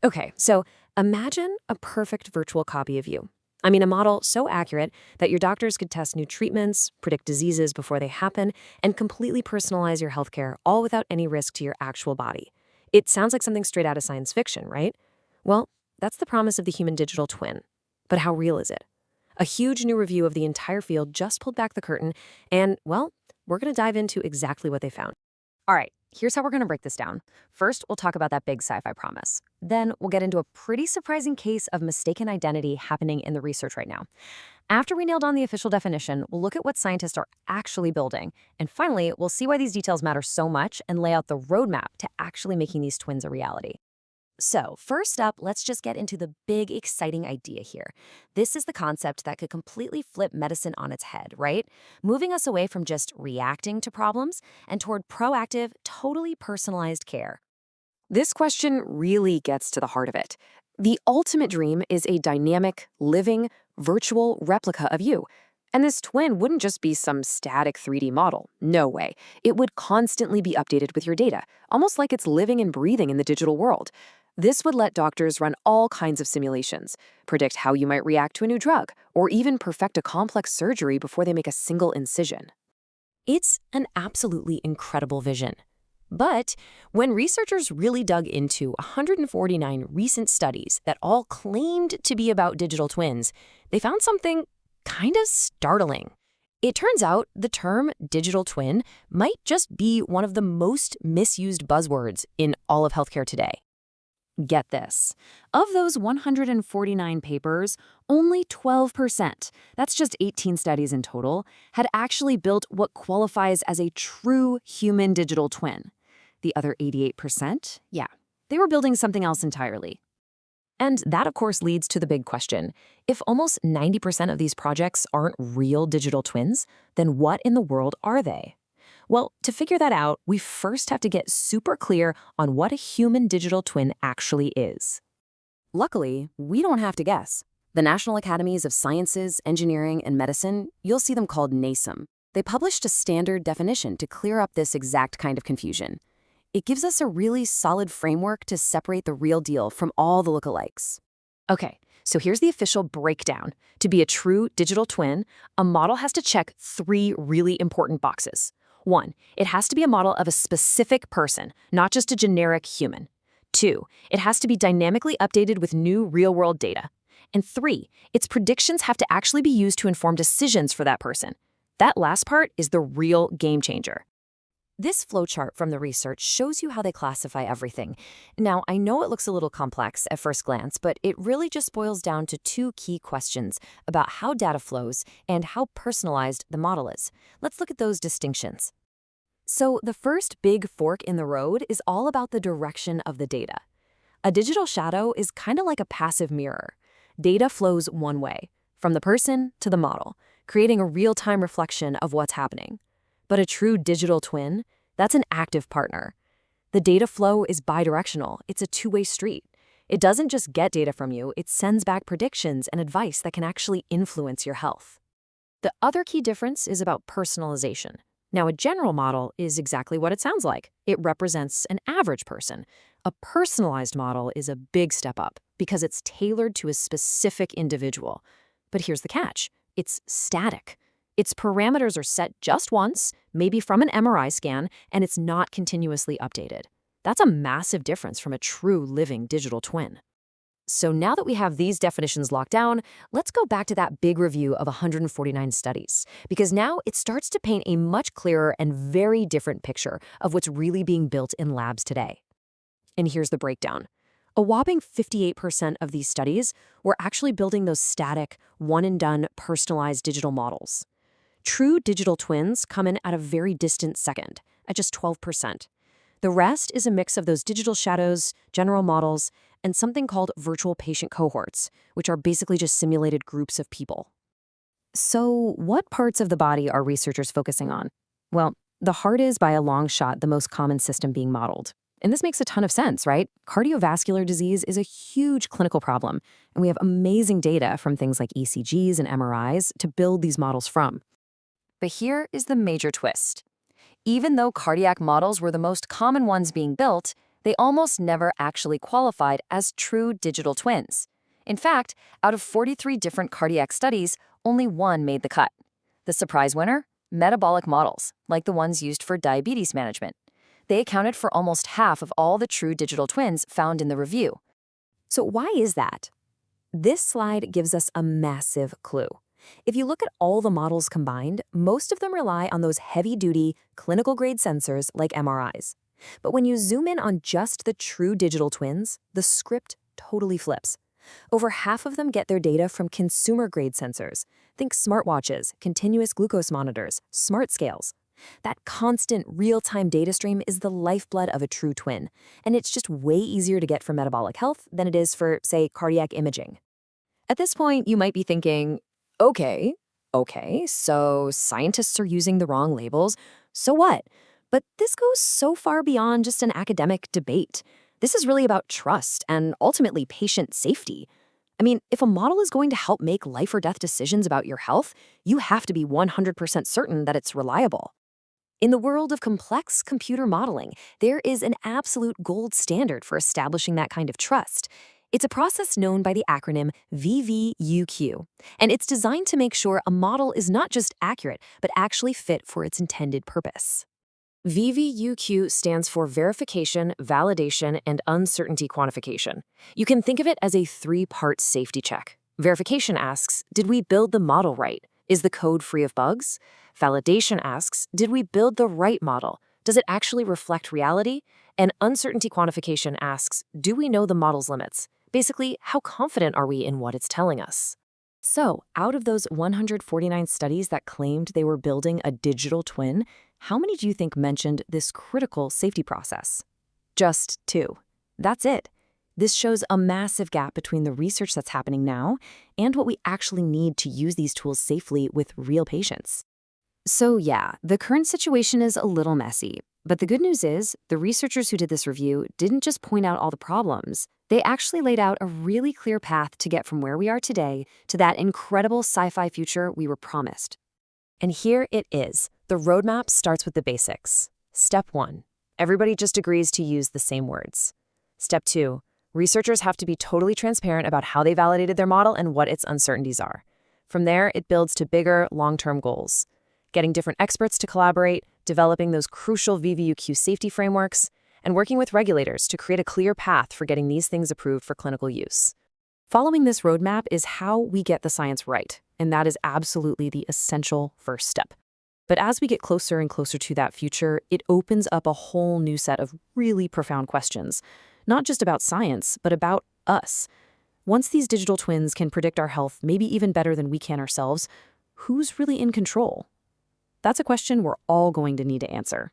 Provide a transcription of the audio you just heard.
Okay, so imagine a perfect virtual copy of you. I mean, a model so accurate that your doctors could test new treatments, predict diseases before they happen, and completely personalize your healthcare, all without any risk to your actual body. It sounds like something straight out of science fiction, right? Well, that's the promise of the human digital twin. But how real is it? A huge new review of the entire field just pulled back the curtain, and, well, we're going to dive into exactly what they found. All right, here's how we're going to break this down. First, we'll talk about that big sci-fi promise. Then, we'll get into a pretty surprising case of mistaken identity happening in the research right now. After we nail down the official definition, we'll look at what scientists are actually building. And finally, we'll see why these details matter so much and lay out the roadmap to actually making these twins a reality. So, first up, let's just get into the big, exciting idea here. This is the concept that could completely flip medicine on its head, right? Moving us away from just reacting to problems and toward proactive, totally personalized care. This question really gets to the heart of it. The ultimate dream is a dynamic, living, virtual replica of you. And this twin wouldn't just be some static 3D model. No way. It would constantly be updated with your data, almost like it's living and breathing in the digital world. This would let doctors run all kinds of simulations, predict how you might react to a new drug, or even perfect a complex surgery before they make a single incision. It's an absolutely incredible vision. But when researchers really dug into 149 recent studies that all claimed to be about digital twins, they found something kind of startling. It turns out the term digital twin might just be one of the most misused buzzwords in all of healthcare today. Get this. Of those 149 papers, only 12%, that's just 18 studies in total, had actually built what qualifies as a true human digital twin. The other 88%, yeah, they were building something else entirely. And that, of course, leads to the big question. If almost 90% of these projects aren't real digital twins, then what in the world are they? Well, to figure that out, we first have to get super clear on what a human digital twin actually is. Luckily, we don't have to guess. The National Academies of Sciences, Engineering, and Medicine, you'll see them called NASEM. They published a standard definition to clear up this exact kind of confusion. It gives us a really solid framework to separate the real deal from all the lookalikes. Okay, so here's the official breakdown. To be a true digital twin, a model has to check 3 really important boxes. 1, it has to be a model of a specific person, not just a generic human. 2, it has to be dynamically updated with new real-world data. And 3, its predictions have to actually be used to inform decisions for that person. That last part is the real game changer. This flowchart from the research shows you how they classify everything. Now, I know it looks a little complex at first glance, but it really just boils down to 2 key questions about how data flows and how personalized the model is. Let's look at those distinctions. So the first big fork in the road is all about the direction of the data. A digital shadow is kind of like a passive mirror. Data flows one way, from the person to the model, creating a real-time reflection of what's happening. But a true digital twin, that's an active partner. The data flow is bidirectional. It's a two-way street. It doesn't just get data from you, it sends back predictions and advice that can actually influence your health. The other key difference is about personalization. Now, a general model is exactly what it sounds like. It represents an average person. A personalized model is a big step up because it's tailored to a specific individual. But here's the catch. It's static. Its parameters are set just once, maybe from an MRI scan, and it's not continuously updated. That's a massive difference from a true living digital twin. So now that we have these definitions locked down, let's go back to that big review of 149 studies, because now it starts to paint a much clearer and very different picture of what's really being built in labs today. And here's the breakdown. A whopping 58% of these studies were actually building those static, one-and-done, personalized digital models. True digital twins come in at a very distant second, at just 12%. The rest is a mix of those digital shadows, general models, and something called virtual patient cohorts, which are basically just simulated groups of people. So what parts of the body are researchers focusing on? Well, the heart is by a long shot the most common system being modeled. And this makes a ton of sense, right? Cardiovascular disease is a huge clinical problem, and we have amazing data from things like ECGs and MRIs to build these models from. But here is the major twist. Even though cardiac models were the most common ones being built, They almost never actually qualified as true digital twins. In fact, out of 43 different cardiac studies, only one made the cut. The surprise winner? Metabolic models, like the ones used for diabetes management. They accounted for almost half of all the true digital twins found in the review. So why is that? This slide gives us a massive clue. If you look at all the models combined, most of them rely on those heavy-duty, clinical-grade sensors like MRIs. But when you zoom in on just the true digital twins, the script totally flips. Over half of them get their data from consumer-grade sensors. Think smartwatches, continuous glucose monitors, smart scales. That constant, real-time data stream is the lifeblood of a true twin, and it's just way easier to get for metabolic health than it is for, say, cardiac imaging. At this point, you might be thinking, okay, so scientists are using the wrong labels, so what? But this goes so far beyond just an academic debate. This is really about trust and ultimately patient safety. I mean, if a model is going to help make life or death decisions about your health, you have to be 100% certain that it's reliable. In the world of complex computer modeling, there is an absolute gold standard for establishing that kind of trust. It's a process known by the acronym VVUQ, and it's designed to make sure a model is not just accurate, but actually fit for its intended purpose. VVUQ stands for Verification, Validation, and Uncertainty Quantification. You can think of it as a three-part safety check. Verification asks, did we build the model right? Is the code free of bugs? Validation asks, did we build the right model? Does it actually reflect reality? And uncertainty quantification asks, do we know the model's limits? Basically, how confident are we in what it's telling us? So, out of those 149 studies that claimed they were building a digital twin, how many do you think mentioned this critical safety process? Just 2. That's it. This shows a massive gap between the research that's happening now and what we actually need to use these tools safely with real patients. So yeah, the current situation is a little messy, but the good news is the researchers who did this review didn't just point out all the problems. They actually laid out a really clear path to get from where we are today to that incredible sci-fi future we were promised. And here it is. The roadmap starts with the basics. Step 1. Everybody just agrees to use the same words. Step 2. Researchers have to be totally transparent about how they validated their model and what its uncertainties are. From there, it builds to bigger, long-term goals. Getting different experts to collaborate, developing those crucial VVUQ safety frameworks, and working with regulators to create a clear path for getting these things approved for clinical use. Following this roadmap is how we get the science right, and that is absolutely the essential first step. But as we get closer and closer to that future, it opens up a whole new set of really profound questions, not just about science, but about us. Once these digital twins can predict our health maybe even better than we can ourselves, who's really in control? That's a question we're all going to need to answer.